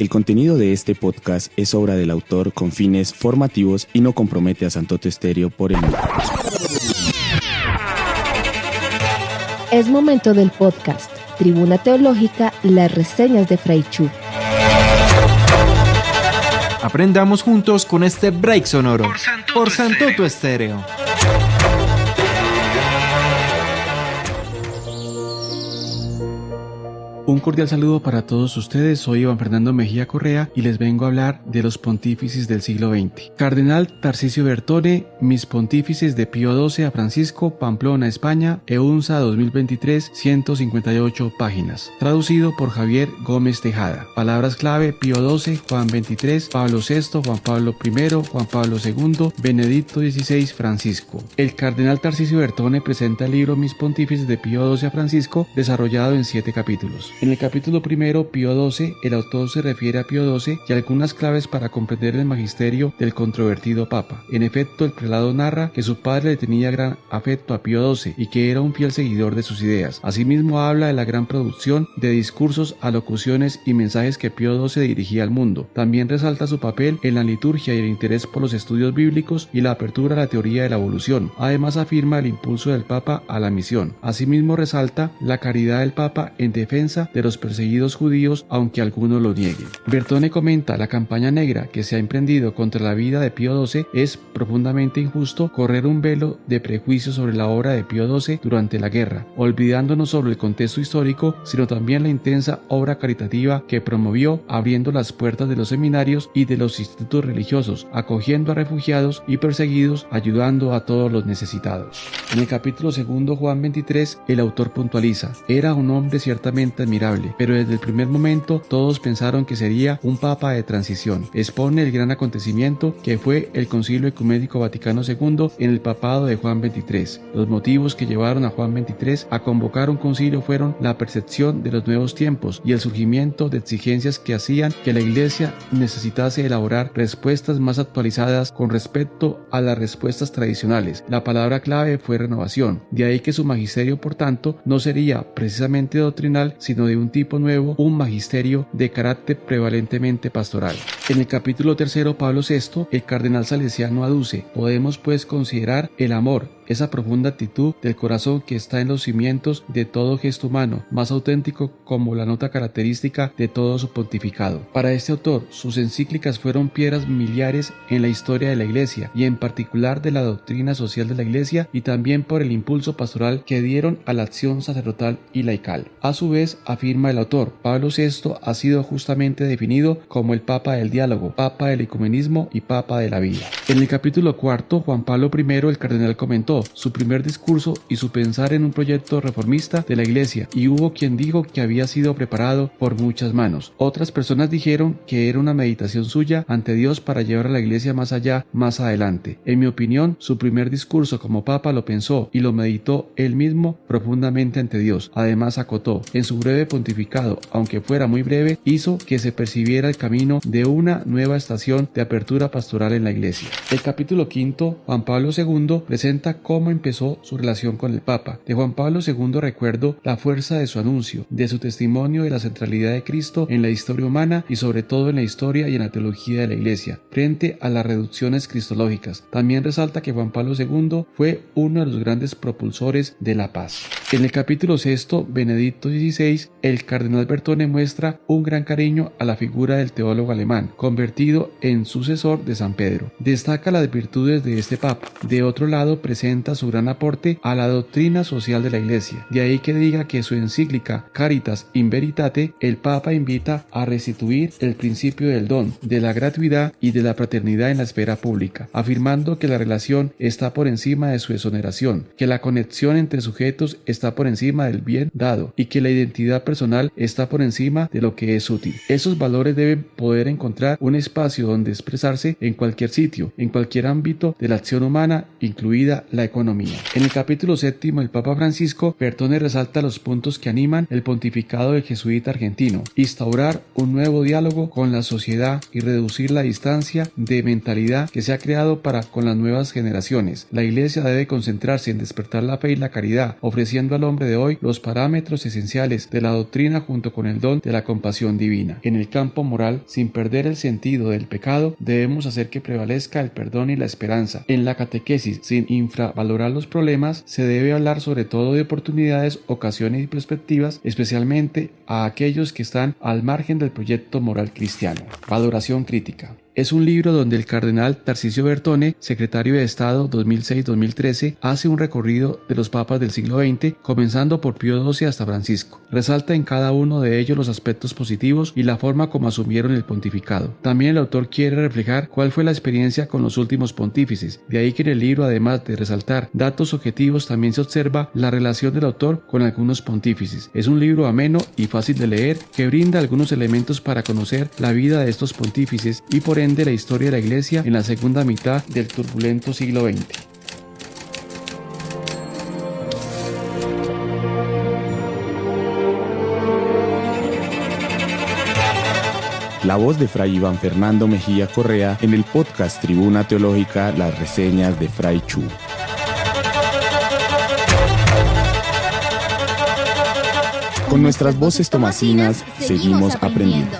El contenido de este podcast es obra del autor con fines formativos y no compromete a Santoto Estéreo por el mismo. Es momento del podcast Tribuna Teológica, las reseñas de Fray Chu. Aprendamos juntos con este break sonoro por Santoto Estéreo. Un cordial saludo para todos ustedes, soy Iván Fernando Mejía Correa y les vengo a hablar de los pontífices del siglo XX. Cardenal Tarcisio Bertone, Mis Pontífices de Pío XII a Francisco, Pamplona, España, EUNSA 2023, 158 páginas. Traducido por Javier Gómez Tejada. Palabras clave: Pío XII, Juan XXIII, Pablo VI, Juan Pablo I, Juan Pablo II, Benedicto XVI, Francisco. El Cardenal Tarcisio Bertone presenta el libro Mis Pontífices de Pío XII a Francisco, desarrollado en 7 capítulos. En el capítulo primero, Pío XII, el autor se refiere a Pío XII y algunas claves para comprender el magisterio del controvertido Papa. En efecto, el prelado narra que su padre le tenía gran afecto a Pío XII y que era un fiel seguidor de sus ideas. Asimismo, habla de la gran producción de discursos, alocuciones y mensajes que Pío XII dirigía al mundo. También resalta su papel en la liturgia y el interés por los estudios bíblicos y la apertura a la teoría de la evolución. Además, afirma el impulso del Papa a la misión. Asimismo, resalta la caridad del Papa en defensa de los perseguidos judíos, aunque algunos lo nieguen. Bertone comenta: la campaña negra que se ha emprendido contra la vida de Pío XII es profundamente injusto correr un velo de prejuicio sobre la obra de Pío XII durante la guerra, olvidándonos sobre el contexto histórico, sino también la intensa obra caritativa que promovió, abriendo las puertas de los seminarios y de los institutos religiosos, acogiendo a refugiados y perseguidos, ayudando a todos los necesitados. En el capítulo segundo, Juan XXIII, el autor puntualiza: era un hombre ciertamente admirable, pero desde el primer momento todos pensaron que sería un papa de transición. Expone el gran acontecimiento que fue el Concilio Ecuménico Vaticano II en el papado de Juan XXIII. Los motivos que llevaron a Juan XXIII a convocar un concilio fueron la percepción de los nuevos tiempos y el surgimiento de exigencias que hacían que la Iglesia necesitase elaborar respuestas más actualizadas con respecto a las respuestas tradicionales. La palabra clave fue renovación. De ahí que su magisterio, por tanto, no sería precisamente doctrinal, sino de un tipo nuevo, un magisterio de carácter prevalentemente pastoral. En el capítulo tercero, Pablo VI, el cardenal salesiano aduce: podemos pues considerar el amor, esa profunda actitud del corazón que está en los cimientos de todo gesto humano, más auténtico como la nota característica de todo su pontificado. Para este autor, sus encíclicas fueron piedras miliares en la historia de la Iglesia y en particular de la doctrina social de la Iglesia, y también por el impulso pastoral que dieron a la acción sacerdotal y laical. A su vez, afirma el autor, Pablo VI ha sido justamente definido como el Papa del diálogo, Papa del ecumenismo y Papa de la vida. En el capítulo cuarto, Juan Pablo I, el cardenal comentó su primer discurso y su pensar en un proyecto reformista de la Iglesia, y hubo quien dijo que había sido preparado por muchas manos. Otras personas dijeron que era una meditación suya ante Dios para llevar a la Iglesia más allá, más adelante. En mi opinión, su primer discurso como Papa lo pensó y lo meditó él mismo profundamente ante Dios. Además, acotó: en su breve pontificado, aunque fuera muy breve, hizo que se percibiera el camino de una nueva estación de apertura pastoral en la Iglesia. El capítulo quinto, Juan Pablo II, presenta cómo empezó su relación con el Papa. De Juan Pablo II recuerdo la fuerza de su anuncio, de su testimonio de la centralidad de Cristo en la historia humana y sobre todo en la historia y en la teología de la Iglesia, frente a las reducciones cristológicas. También resalta que Juan Pablo II fue uno de los grandes propulsores de la paz. En el capítulo sexto, Benedicto XVI, el cardenal Bertone muestra un gran cariño a la figura del teólogo alemán, convertido en sucesor de San Pedro. Destaca las virtudes de este Papa. De otro lado, presenta su gran aporte a la doctrina social de la Iglesia. De ahí que diga que su encíclica Caritas in Veritate, el Papa invita a restituir el principio del don, de la gratuidad y de la fraternidad en la esfera pública, afirmando que la relación está por encima de su exoneración, que la conexión entre sujetos está por encima del bien dado y que la identidad personal está por encima de lo que es útil. Esos valores deben poder encontrar un espacio donde expresarse en cualquier sitio, en cualquier ámbito de la acción humana, incluida la la economía. En el capítulo 7, el Papa Francisco Bertone resalta los puntos que animan el pontificado del jesuita argentino: instaurar un nuevo diálogo con la sociedad y reducir la distancia de mentalidad que se ha creado para con las nuevas generaciones. La Iglesia debe concentrarse en despertar la fe y la caridad, ofreciendo al hombre de hoy los parámetros esenciales de la doctrina junto con el don de la compasión divina. En el campo moral, sin perder el sentido del pecado, debemos hacer que prevalezca el perdón y la esperanza. En la catequesis, sin infravalorar los problemas, se debe hablar sobre todo de oportunidades, ocasiones y perspectivas, especialmente a aquellos que están al margen del proyecto moral cristiano. Valoración crítica. Es un libro donde el cardenal Tarcisio Bertone, secretario de Estado 2006-2013, hace un recorrido de los papas del siglo XX, comenzando por Pío XII hasta Francisco. Resalta en cada uno de ellos los aspectos positivos y la forma como asumieron el pontificado. También el autor quiere reflejar cuál fue la experiencia con los últimos pontífices. De ahí que en el libro, además de resaltar datos objetivos, también se observa la relación del autor con algunos pontífices. Es un libro ameno y fácil de leer que brinda algunos elementos para conocer la vida de estos pontífices y por ende la historia de la Iglesia en la segunda mitad del turbulento siglo XX. La voz de Fray Iván Fernando Mejía Correa en el podcast Tribuna Teológica, las reseñas de Fray Chu. Con nuestras voces tomasinas seguimos aprendiendo.